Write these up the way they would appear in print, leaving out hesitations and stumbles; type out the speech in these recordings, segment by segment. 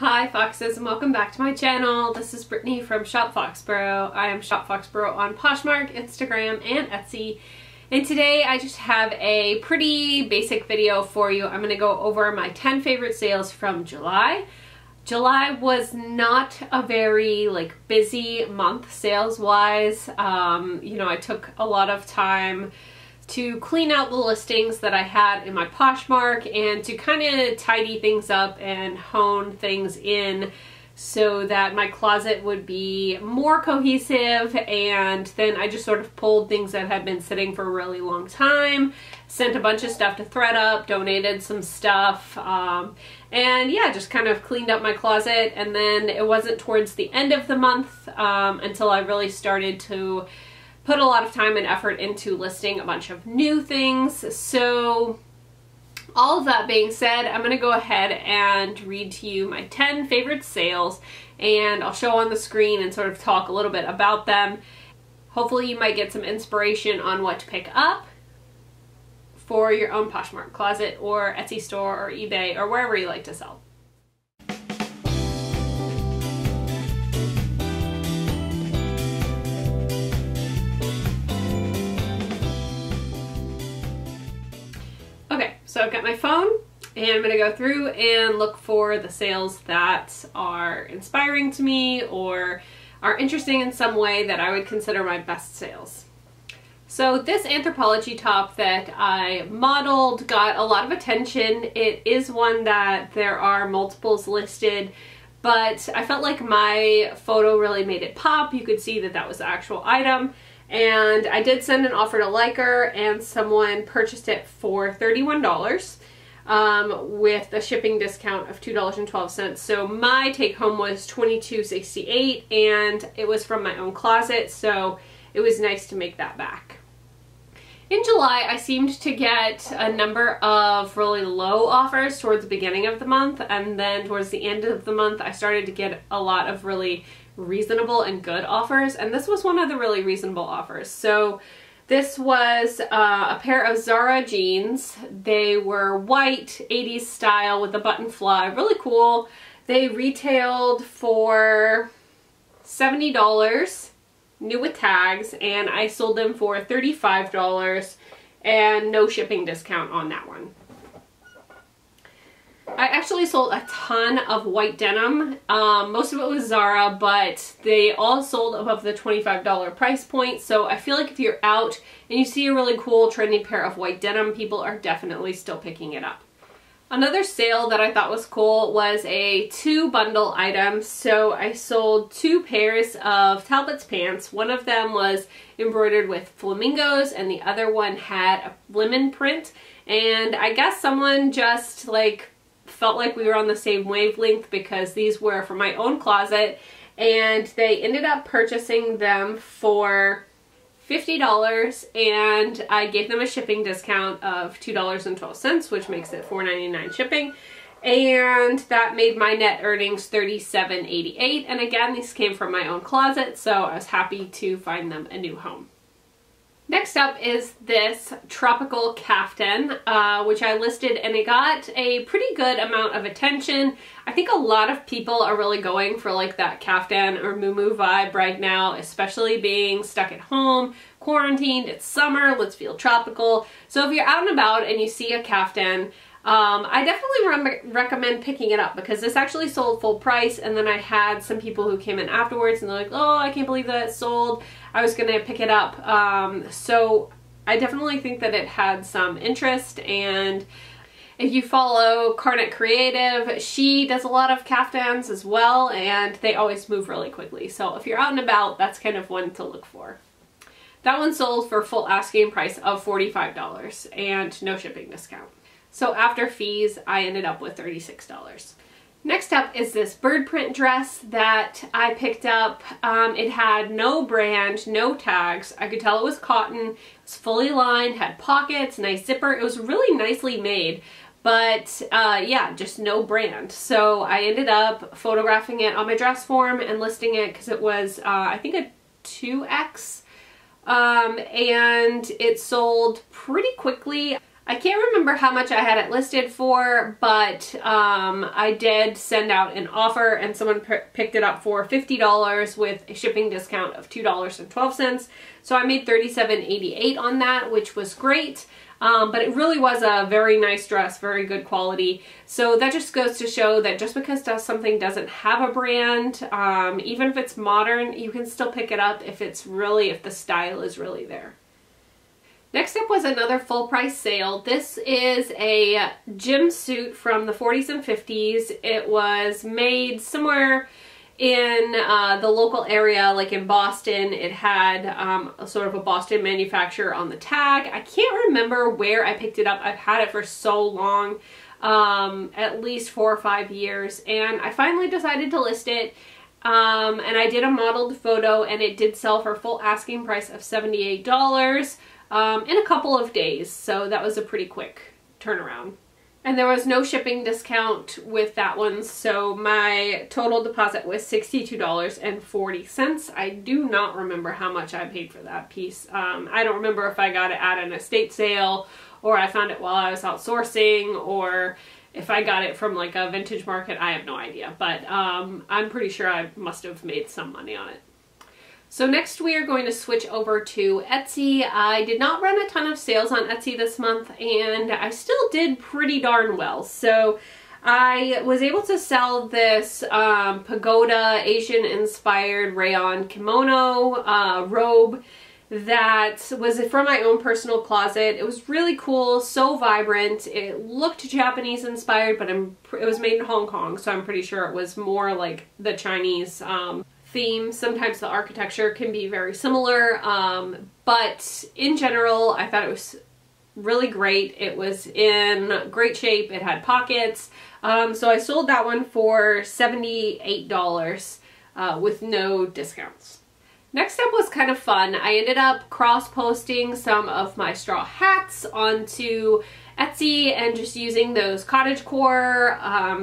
Hi Foxes, and welcome back to my channel. This is Brittany from SHOPFOXBURROW. I am SHOPFOXBURROW on Poshmark, Instagram, and Etsy. And today I just have a pretty basic video for you. I'm going to go over my 10 favorite sales from July. July was not a very busy month sales-wise. I took a lot of time to clean out the listings that I had in my Poshmark and to kind of tidy things up and hone things in so that my closet would be more cohesive. And then I just sort of pulled things that had been sitting for a really long time, sent a bunch of stuff to ThredUp, donated some stuff, and yeah, just kind of cleaned up my closet. And then it wasn't towards the end of the month until I really started to put a lot of time and effort into listing a bunch of new things. So all of that being said, I'm going to go ahead and read to you my 10 favorite sales, and I'll show on the screen and sort of talk a little bit about them. Hopefully you might get some inspiration on what to pick up for your own Poshmark closet or Etsy store or eBay or wherever you like to sell. So I've got my phone and I'm going to go through and look for the sales that are inspiring to me or are interesting in some way that I would consider my best sales. So this Anthropology top that I modeled got a lot of attention. It is one that there are multiples listed, but I felt like my photo really made it pop. You could see that that was the actual item. And I did send an offer to Liker, and someone purchased it for $31 with a shipping discount of $2.12. So my take home was $22.68, and it was from my own closet, so it was nice to make that back. In July, I seemed to get a number of really low offers towards the beginning of the month, and then towards the end of the month, I started to get a lot of really reasonable and good offers, and this was one of the really reasonable offers. So this was a pair of Zara jeans. They were white, 80s style with a button fly, really cool. They retailed for $70, new with tags, and I sold them for $35 and no shipping discount on that one. I actually sold a ton of white denim. Most of it was Zara, but they all sold above the $25 price point. So I feel like if you're out and you see a really cool trendy pair of white denim, people are definitely still picking it up. Another sale that I thought was cool was a 2-bundle item. So I sold 2 pairs of Talbots Pants. One of them was embroidered with flamingos and the other one had a lemon print. And I guess someone just felt like we were on the same wavelength because these were from my own closet, and they ended up purchasing them for $50, and I gave them a shipping discount of $2.12, which makes it $4.99 shipping, and that made my net earnings $37.88. And again, these came from my own closet, so I was happy to find them a new home. Next up is this tropical caftan, which I listed, and it got a pretty good amount of attention. I think a lot of people are really going for that caftan or muumuu vibe right now, especially being stuck at home, quarantined, it's summer, let's feel tropical. So if you're out and about and you see a caftan, I definitely recommend picking it up because this actually sold full price, and then I had some people who came in afterwards and they're like, oh, I can't believe that it sold. I was gonna pick it up. So I definitely think that it had some interest, and if you follow Carnet Creative, she does a lot of caftans as well, and they always move really quickly. So if you're out and about, that's kind of one to look for. That one sold for full asking price of $45 and no shipping discount. So after fees, I ended up with $36. Next up is this bird print dress that I picked up. It had no brand, no tags. I could tell it was cotton. It was fully lined, had pockets, nice zipper. It was really nicely made, but yeah, just no brand. So I ended up photographing it on my dress form and listing it because it was, I think, a 2X, and it sold pretty quickly. I can't remember how much I had it listed for, but I did send out an offer and someone picked it up for $50 with a shipping discount of $2.12. So I made $37.88 on that, which was great. But it really was a very nice dress, very good quality. So that just goes to show that just because something doesn't have a brand, even if it's modern, you can still pick it up if the style is really there. Next up was another full price sale. This is a gym suit from the 40s and 50s. It was made somewhere in the local area, like in Boston. It had a sort of a Boston manufacturer on the tag. I can't remember where I picked it up. I've had it for so long, at least 4 or 5 years, and I finally decided to list it. And I did a modeled photo, and it did sell for full asking price of $78 in a couple of days. So that was a pretty quick turnaround. And there was no shipping discount with that one, so my total deposit was $62.40. I do not remember how much I paid for that piece. I don't remember if I got it at an estate sale, or I found it while I was out sourcing, or if I got it from like a vintage market. I have no idea, but I'm pretty sure I must have made some money on it. So next we are going to switch over to Etsy. I did not run a ton of sales on Etsy this month, and I still did pretty darn well. So I was able to sell this pagoda Asian inspired rayon kimono robe that was from my own personal closet. It was really cool, so vibrant. It looked Japanese inspired, but it was made in Hong Kong, so I'm pretty sure it was more like the Chinese theme. Sometimes the architecture can be very similar, but in general I thought it was really great. It was in great shape. It had pockets. So I sold that one for $78 with no discounts. Next up was kind of fun. I ended up cross-posting some of my straw hats onto Etsy and just using those cottagecore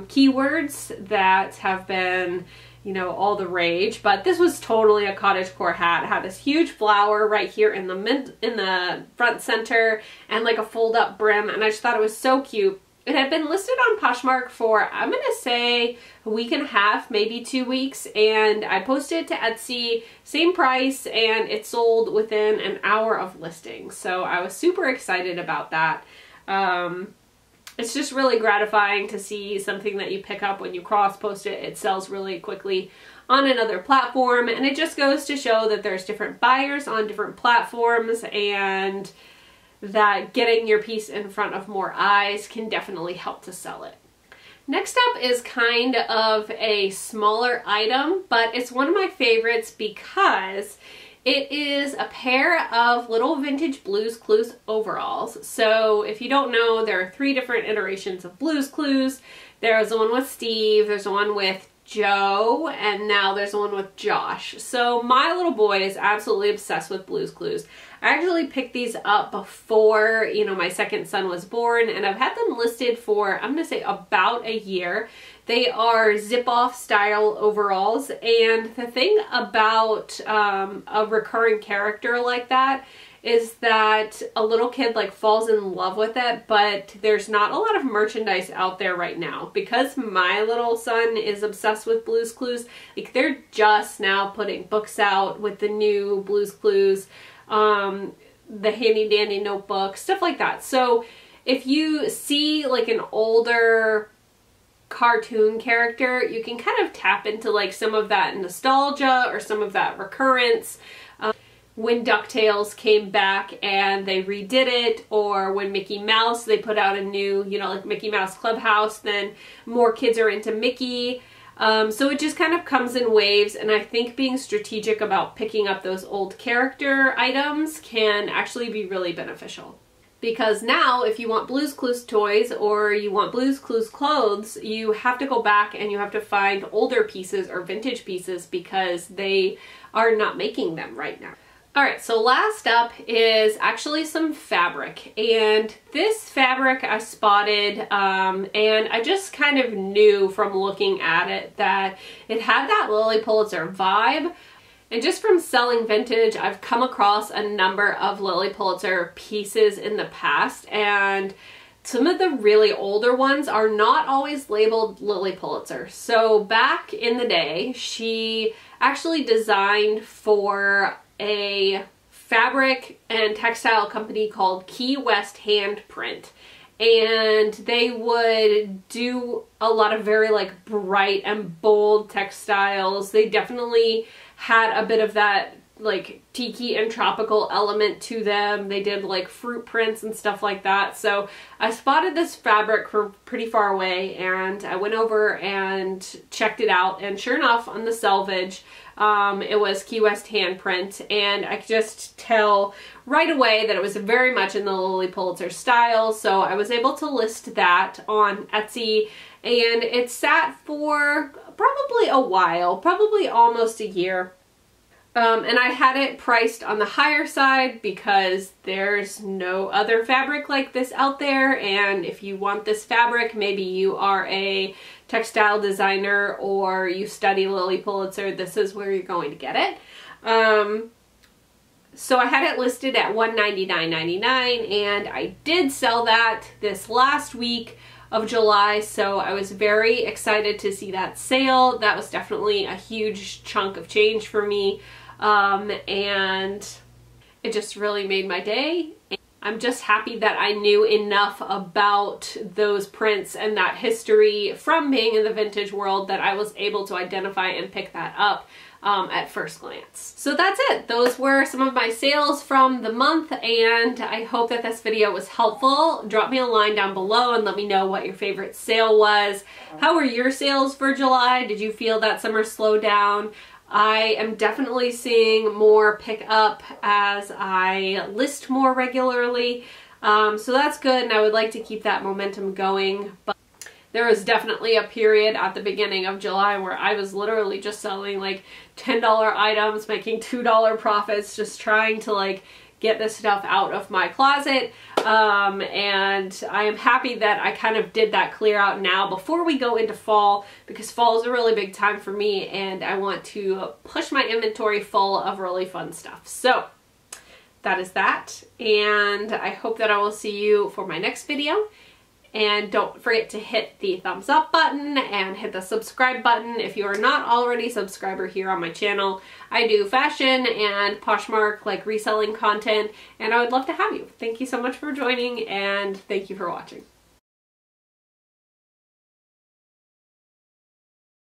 keywords that have been, you know, all the rage. But this was totally a cottagecore hat. It had this huge flower right here in the front center and like a fold-up brim, and I just thought it was so cute. It had been listed on Poshmark for, I'm gonna say, a week and a half, maybe 2 weeks, and I posted it to Etsy, same price, and it sold within an hour of listing. So I was super excited about that. It's just really gratifying to see something that you pick up when you cross-post it. It sells really quickly on another platform, and it just goes to show that there's different buyers on different platforms, and that getting your piece in front of more eyes can definitely help to sell it. Next up is kind of a smaller item, but it's one of my favorites because it is a pair of little vintage Blue's Clues overalls. So if you don't know, there are 3 different iterations of Blue's Clues. There's the one with Steve, there's the one with Joe, and now there's the one with Josh. So my little boy is absolutely obsessed with Blue's Clues. I actually picked these up before, you know, my second son was born, and I've had them listed for, I'm gonna say, about a year. They are zip-off style overalls, and the thing about a recurring character like that is that a little kid like falls in love with it, but there's not a lot of merchandise out there right now. Because my little son is obsessed with Blue's Clues, like they're just now putting books out with the new Blue's Clues, the handy dandy notebook, stuff like that. So if you see like an older cartoon character, you can kind of tap into like some of that nostalgia or some of that recurrence. When DuckTales came back and they redid it, or when Mickey Mouse, they put out a new, you know, like Mickey Mouse Clubhouse, then more kids are into Mickey. So it just kind of comes in waves, and I think being strategic about picking up those old character items can actually be really beneficial. Because now, if you want Blue's Clues toys or you want Blue's Clues clothes, you have to go back and you have to find older pieces or vintage pieces because they are not making them right now. Alright, so last up is actually some fabric, and this fabric I spotted and I just kind of knew from looking at it that it had that Lilly Pulitzer vibe. And just from selling vintage, I've come across a number of Lilly Pulitzer pieces in the past, and some of the really older ones are not always labeled Lilly Pulitzer. So back in the day, she actually designed for a fabric and textile company called Key West Handprint. And they would do a lot of very like bright and bold textiles. They definitely had a bit of that like tiki and tropical element to them. They did like fruit prints and stuff like that. So I spotted this fabric from pretty far away, and I went over and checked it out, and sure enough, on the selvage, it was Key West Handprint, and I could just tell right away that it was very much in the Lilly Pulitzer style. So I was able to list that on Etsy, and it sat for probably a while, probably almost a year. And I had it priced on the higher side because there's no other fabric like this out there, and if you want this fabric, maybe you are a textile designer or you study Lilly Pulitzer, this is where you're going to get it. So I had it listed at $199.99, and I did sell that this last week of July, so I was very excited to see that sale. That was definitely a huge chunk of change for me. And it just really made my day. I'm just happy that I knew enough about those prints and that history from being in the vintage world that I was able to identify and pick that up at first glance. So that's it. Those were some of my sales from the month, and I hope that this video was helpful. Drop me a line down below and let me know what your favorite sale was. How were your sales for July? Did you feel that summer slow down? I am definitely seeing more pick up as I list more regularly, so that's good, and I would like to keep that momentum going. But there was definitely a period at the beginning of July where I was literally just selling like $10 items, making $2 profits, just trying to like get this stuff out of my closet. And I am happy that I kind of did that clear out now before we go into fall, because fall is a really big time for me and I want to push my inventory full of really fun stuff. So that is that, and I hope that I will see you for my next video. And don't forget to hit the thumbs up button and hit the subscribe button if you are not already a subscriber here on my channel. I do fashion and Poshmark, like reselling content, and I would love to have you. Thank you so much for joining, and thank you for watching.